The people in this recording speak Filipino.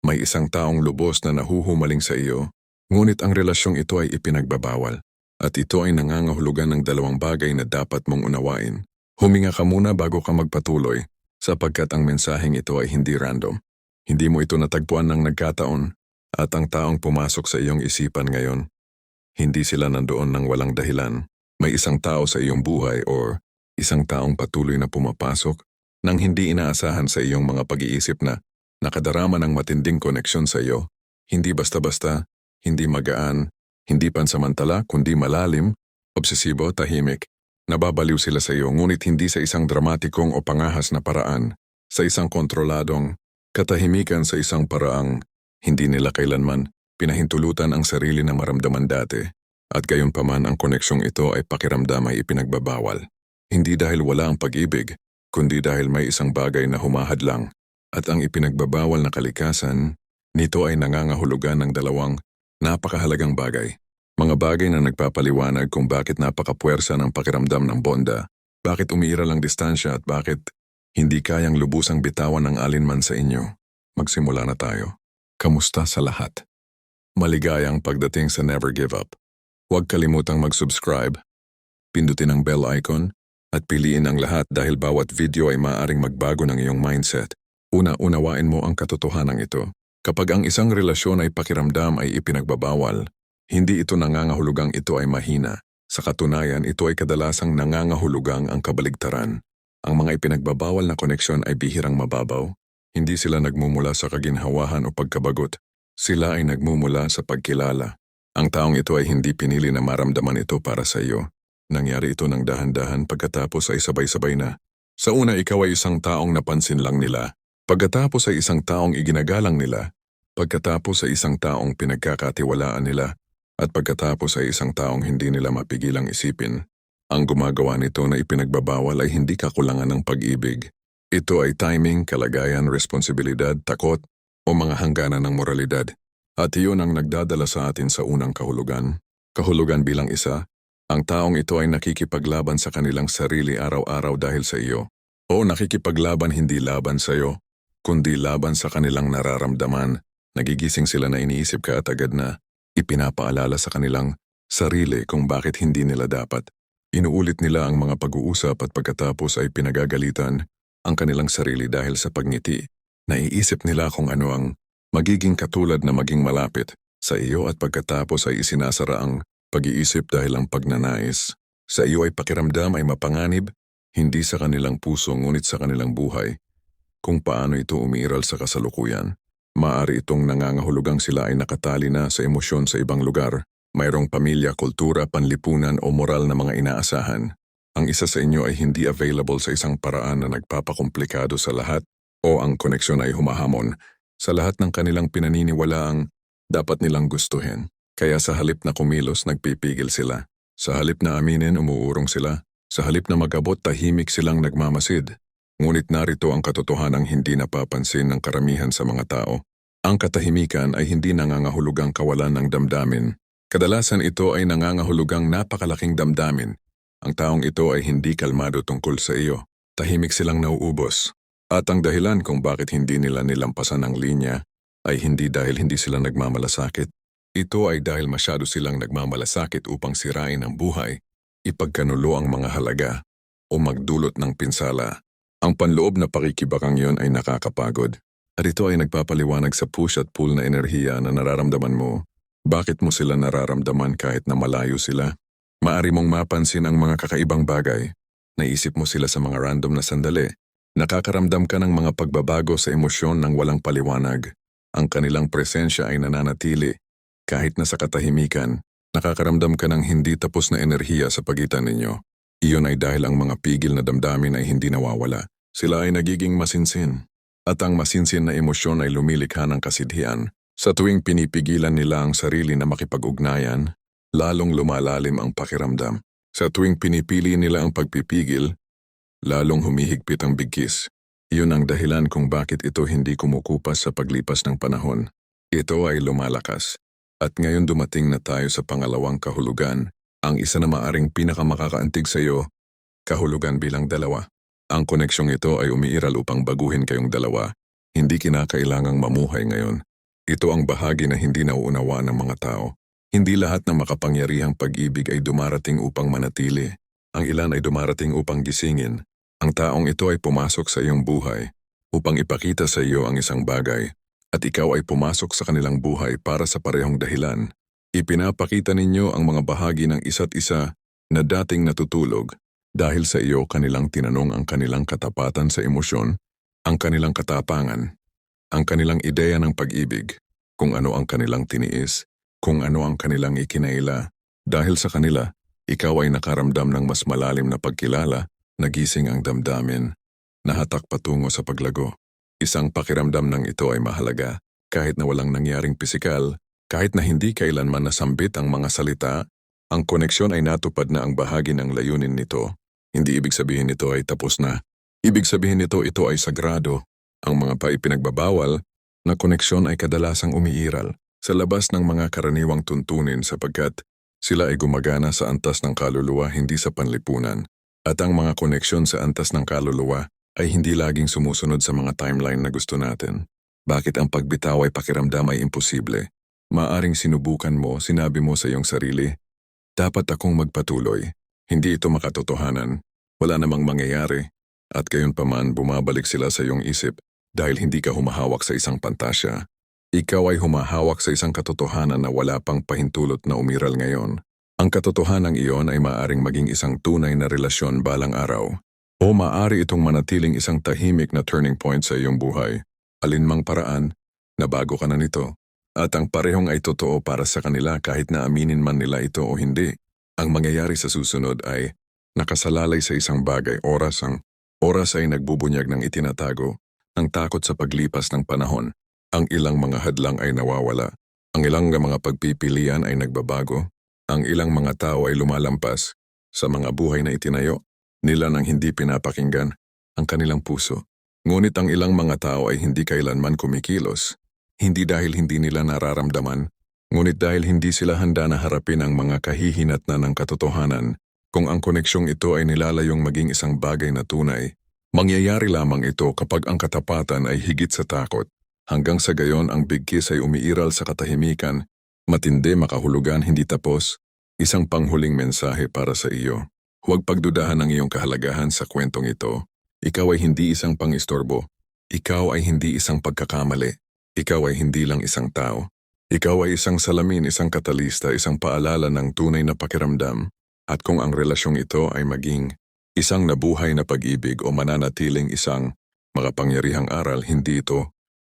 May isang taong lubos na nahuhumaling sa iyo, ngunit ang relasyong ito ay ipinagbabawal. At ito ay nangangahulugan ng dalawang bagay na dapat mong unawain. Huminga ka muna bago ka magpatuloy, sapagkat ang mensaheng ito ay hindi random. Hindi mo ito natagpuan ng nagkataon, at ang taong pumasok sa iyong isipan ngayon, hindi sila nandoon ng walang dahilan. May isang tao sa iyong buhay or isang taong patuloy na pumapasok nang hindi inaasahan sa iyong mga pag-iisip na nakadarama ng matinding koneksyon sa iyo. Hindi basta-basta, hindi magaan, hindi pansamantala kundi malalim, obsesibo, tahimik. Nababaliw sila sa iyo ngunit hindi sa isang dramatikong o pangahas na paraan, sa isang kontroladong katahimikan sa isang paraang hindi nila kailanman pinahintulutan ang sarili na maramdaman dati. At gayunpaman ang koneksyong ito ay pakiramdam ay ipinagbabawal. Hindi dahil wala ang pag-ibig, kundi dahil may isang bagay na humahadlang. At ang ipinagbabawal na kalikasan, nito ay nangangahulugan ng dalawang napakahalagang bagay. Mga bagay na nagpapaliwanag kung bakit napakapuwersa ng pakiramdam ng bonda, bakit umiiral ang distansya at bakit hindi kayang lubusang bitawan ng alinman sa inyo. Magsimula na tayo. Kamusta sa lahat? Maligayang pagdating sa Never Give Up. Huwag kalimutang mag-subscribe, pindutin ang bell icon, at piliin ang lahat dahil bawat video ay maaaring magbago ng iyong mindset. Unawain mo ang katotohanan ito. Kapag ang isang relasyon ay pakiramdam ay ipinagbabawal, hindi ito nangangahulugang ito ay mahina. Sa katunayan, ito ay kadalasang nangangahulugang ang kabaligtaran. Ang mga ipinagbabawal na koneksyon ay bihirang mababaw. Hindi sila nagmumula sa kaginhawahan o pagkabagot. Sila ay nagmumula sa pagkilala. Ang taong ito ay hindi pinili na maramdaman ito para sa iyo. Nangyari ito ng dahan-dahan pagkatapos ay sabay-sabay na. Sa una, ikaw ay isang taong napansin lang nila. Pagkatapos ay isang taong iginagalang nila. Pagkatapos ay isang taong pinagkakatiwalaan nila. At pagkatapos ay isang taong hindi nila mapigilang isipin. Ang gumagawa nito na ipinagbabawal ay hindi kakulangan ng pag-ibig. Ito ay timing, kalagayan, responsibilidad, takot, o mga hangganan ng moralidad. At iyon ang nagdadala sa atin sa unang kahulugan. Kahulugan bilang isa, ang taong ito ay nakikipaglaban sa kanilang sarili araw-araw dahil sa iyo. O nakikipaglaban hindi laban sa iyo, kundi laban sa kanilang nararamdaman. Nagigising sila na iniisip ka at agad na ipinapaalala sa kanilang sarili kung bakit hindi nila dapat. Inuulit nila ang mga pag-uusap at pagkatapos ay pinagagalitan ang kanilang sarili dahil sa pagngiti. Naiisip nila kung ano ang magiging katulad na maging malapit sa iyo at pagkatapos ay isinasara ang pag-iisip dahil ang pagnanais sa iyo ay pakiramdam ay mapanganib, hindi sa kanilang puso ngunit sa kanilang buhay. Kung paano ito umiiral sa kasalukuyan, maaari itong nangangahulugang sila ay nakatali na sa emosyon sa ibang lugar, mayroong pamilya, kultura, panlipunan o moral na mga inaasahan. Ang isa sa inyo ay hindi available sa isang paraan na nagpapakomplikado sa lahat o ang koneksyon ay humahamon sa lahat ng kanilang pinaniniwalaang dapat nilang gustuhin. Kaya sa halip na kumilos, nagpipigil sila. Sa halip na aminin, umuurong sila. Sa halip na magabot, tahimik silang nagmamasid. Ngunit narito ang katotohanang hindi napapansin ng karamihan sa mga tao. Ang katahimikan ay hindi nangangahulugang kawalan ng damdamin. Kadalasan ito ay nangangahulugang napakalaking damdamin. Ang taong ito ay hindi kalmado tungkol sa iyo. Tahimik silang nauubos. At ang dahilan kung bakit hindi nila nilampasan ang linya ay hindi dahil hindi sila nagmamalasakit. Ito ay dahil masyado silang nagmamalasakit upang sirain ang buhay, ipagkanulo ang mga halaga, o magdulot ng pinsala. Ang panloob na pakikibakang yon ay nakakapagod. At ito ay nagpapaliwanag sa push at pull na enerhiya na nararamdaman mo. Bakit mo sila nararamdaman kahit na malayo sila? Maari mong mapansin ang mga kakaibang bagay. Naisip mo sila sa mga random na sandali. Nakakaramdam ka ng mga pagbabago sa emosyon ng walang paliwanag. Ang kanilang presensya ay nananatili. Kahit na sa katahimikan, nakakaramdam ka ng hindi tapos na enerhiya sa pagitan ninyo. Iyon ay dahil ang mga pigil na damdamin ay hindi nawawala. Sila ay nagiging masinsin. At ang masinsin na emosyon ay lumilikha ng kasidhian. Sa tuwing pinipigilan nila ang sarili na makipag-ugnayan, lalong lumalalim ang pakiramdam. Sa tuwing pinipili nila ang pagpipigil, lalong humihigpit ang bigkis. Iyon ang dahilan kung bakit ito hindi kumukupas sa paglipas ng panahon. Ito ay lumalakas. At ngayon dumating na tayo sa pangalawang kahulugan, ang isa na maaring pinakamakakaantig sa iyo, kahulugan bilang dalawa. Ang koneksyong ito ay umiiral upang baguhin kayong dalawa. Hindi kinakailangang mamuhay ngayon. Ito ang bahagi na hindi nauunawaan ng mga tao. Hindi lahat ng makapangyarihang pag-ibig ay dumarating upang manatili. Ang ilan ay dumarating upang gisingin. Ang taong ito ay pumasok sa iyong buhay upang ipakita sa iyo ang isang bagay at ikaw ay pumasok sa kanilang buhay para sa parehong dahilan. Ipinapakita ninyo ang mga bahagi ng isa't isa na dating natutulog dahil sa iyo kanilang tinanong ang kanilang katapatan sa emosyon, ang kanilang katapangan, ang kanilang ideya ng pag-ibig, kung ano ang kanilang tiniis, kung ano ang kanilang ikinaila. Dahil sa kanila, ikaw ay nakaramdam ng mas malalim na pagkilala, nagising ang damdamin, nahatak patungo sa paglago. Isang pakiramdam ng ito ay mahalaga, kahit na walang nangyaring pisikal, kahit na hindi kailanman nasambit ang mga salita, ang koneksyon ay natupad na ang bahagi ng layunin nito. Hindi ibig sabihin nito ay tapos na. Ibig sabihin nito ito ay sagrado. Ang mga paipinagbabawal na koneksyon ay kadalasang umiiral sa labas ng mga karaniwang tuntunin sapagkat sila ay gumagana sa antas ng kaluluwa hindi sa panlipunan. At ang mga koneksyon sa antas ng kaluluwa ay hindi laging sumusunod sa mga timeline na gusto natin. Bakit ang pagbitaw ay pakiramdam ay imposible? Maaring sinubukan mo, sinabi mo sa iyong sarili, dapat akong magpatuloy. Hindi ito makatotohanan. Wala namang mangyayari. At gayon pa man bumabalik sila sa iyong isip dahil hindi ka humahawak sa isang pantasya. Ikaw ay humahawak sa isang katotohanan na wala pang pahintulot na umiral ngayon. Ang katotohanang iyon ay maaaring maging isang tunay na relasyon balang araw. O maaari itong manatiling isang tahimik na turning point sa iyong buhay. Alinmang paraan, nabago ka na nito. At ang parehong ay totoo para sa kanila kahit na aminin man nila ito o hindi. Ang mangyayari sa susunod ay nakasalalay sa isang bagay. Oras ay nagbubunyag ng itinatago, ng takot sa paglipas ng panahon. Ang ilang mga hadlang ay nawawala. Ang ilang mga pagpipilian ay nagbabago. Ang ilang mga tao ay lumalampas sa mga buhay na itinayo nila nang hindi pinapakinggan ang kanilang puso. Ngunit ang ilang mga tao ay hindi kailanman kumikilos. Hindi dahil hindi nila nararamdaman, ngunit dahil hindi sila handa na harapin ang mga kahihinatnan ng katotohanan. Kung ang koneksyong ito ay nilalayong maging isang bagay na tunay, mangyayari lamang ito kapag ang katapatan ay higit sa takot. Hanggang sa gayon ang bigkis ay umiiral sa katahimikan, matindi makahulugan hindi tapos, isang panghuling mensahe para sa iyo. Huwag pagdudahan ang iyong kahalagahan sa kwentong ito. Ikaw ay hindi isang pangistorbo. Ikaw ay hindi isang pagkakamali. Ikaw ay hindi lang isang tao. Ikaw ay isang salamin, isang katalista, isang paalala ng tunay na pakiramdam. At kung ang relasyong ito ay maging isang nabuhay na pag-ibig o mananatiling isang makapangyarihang aral, hindi ito